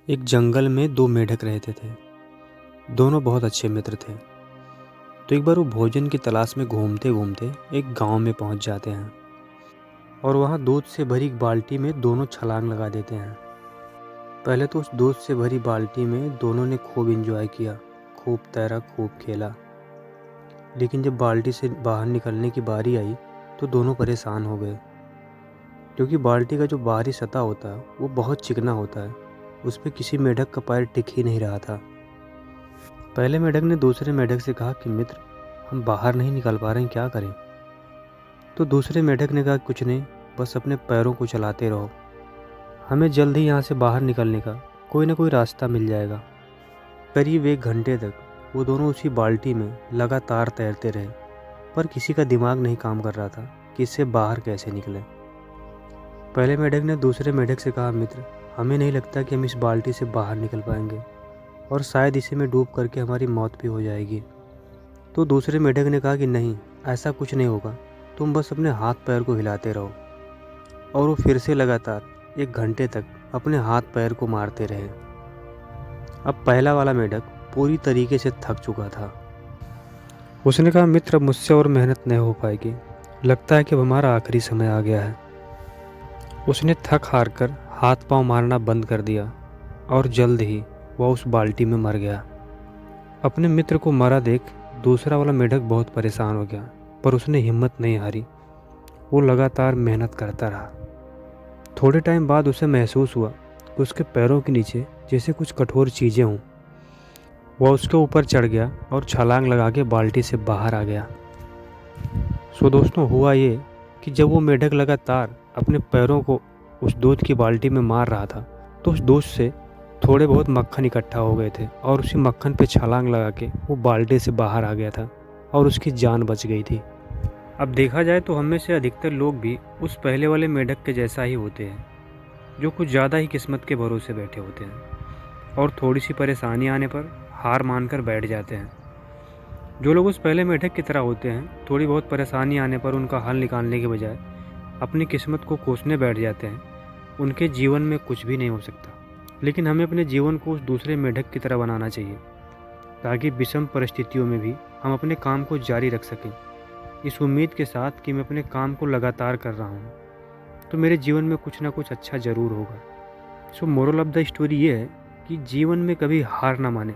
एक जंगल में दो मेढक रहते थे। दोनों बहुत अच्छे मित्र थे। तो एक बार वो भोजन की तलाश में घूमते घूमते एक गांव में पहुंच जाते हैं और वहां दूध से भरी एक बाल्टी में दोनों छलांग लगा देते हैं। पहले तो उस दूध से भरी बाल्टी में दोनों ने खूब एंजॉय किया, खूब तैरा, खूब खेला। लेकिन जब बाल्टी से बाहर निकलने की बारी आई तो दोनों परेशान हो गए, क्योंकि बाल्टी का जो बाहरी सतह होता है वो बहुत चिकना होता है। उस पर किसी मेढक का पैर टिक ही नहीं रहा था। पहले मेढक ने दूसरे मेढक से कहा कि मित्र, हम बाहर नहीं निकल पा रहे हैं, क्या करें। तो दूसरे मेढक ने कहा, कुछ नहीं, बस अपने पैरों को चलाते रहो, हमें जल्द ही यहाँ से बाहर निकलने का कोई ना कोई रास्ता मिल जाएगा। करीब 1 घंटे तक वो दोनों उसी बाल्टी में लगातार तैरते रहे, पर किसी का दिमाग नहीं काम कर रहा था कि इससे बाहर कैसे निकले। पहले मेढक ने दूसरे मेढक से कहा, मित्र, हमें नहीं लगता कि हम इस बाल्टी से बाहर निकल पाएंगे और शायद इसी में डूब करके हमारी मौत भी हो जाएगी। तो दूसरे मेढक ने कहा कि नहीं, ऐसा कुछ नहीं होगा, तुम बस अपने हाथ पैर को हिलाते रहो। और वो फिर से लगातार 1 घंटे तक अपने हाथ पैर को मारते रहे। अब पहला वाला मेढक पूरी तरीके से थक चुका था। उसने कहा, मित्र, अब मुझसे और मेहनत नहीं हो पाएगी, लगता है कि अब हमारा आखिरी समय आ गया है। उसने थक हार कर हाथ पांव मारना बंद कर दिया और जल्द ही वह उस बाल्टी में मर गया। अपने मित्र को मरा देख दूसरा वाला मेढक बहुत परेशान हो गया, पर उसने हिम्मत नहीं हारी। वो लगातार मेहनत करता रहा। थोड़े टाइम बाद उसे महसूस हुआ कि उसके पैरों के नीचे जैसे कुछ कठोर चीज़ें हों। वह उसके ऊपर चढ़ गया और छलांग लगा के बाल्टी से बाहर आ गया। सो दोस्तों, हुआ ये कि जब वो मेढक लगातार अपने पैरों को उस दूध की बाल्टी में मार रहा था, तो उस दूध से थोड़े बहुत मक्खन इकट्ठा हो गए थे और उसी मक्खन पे छलांग लगा के वो बाल्टी से बाहर आ गया था और उसकी जान बच गई थी। अब देखा जाए तो हम में से अधिकतर लोग भी उस पहले वाले मेढक के जैसा ही होते हैं, जो कुछ ज़्यादा ही किस्मत के भरोसे बैठे होते हैं और थोड़ी सी परेशानी आने पर हार मानकर बैठ जाते हैं। जो लोग उस पहले मेढक की तरह होते हैं, थोड़ी बहुत परेशानी आने पर उनका हल निकालने के बजाय अपनी किस्मत को कोसने बैठ जाते हैं, उनके जीवन में कुछ भी नहीं हो सकता। लेकिन हमें अपने जीवन को उस दूसरे मेढक की तरह बनाना चाहिए, ताकि विषम परिस्थितियों में भी हम अपने काम को जारी रख सकें, इस उम्मीद के साथ कि मैं अपने काम को लगातार कर रहा हूँ तो मेरे जीवन में कुछ ना कुछ अच्छा ज़रूर होगा। सो मोरल ऑफ द स्टोरी ये है कि जीवन में कभी हार ना माने,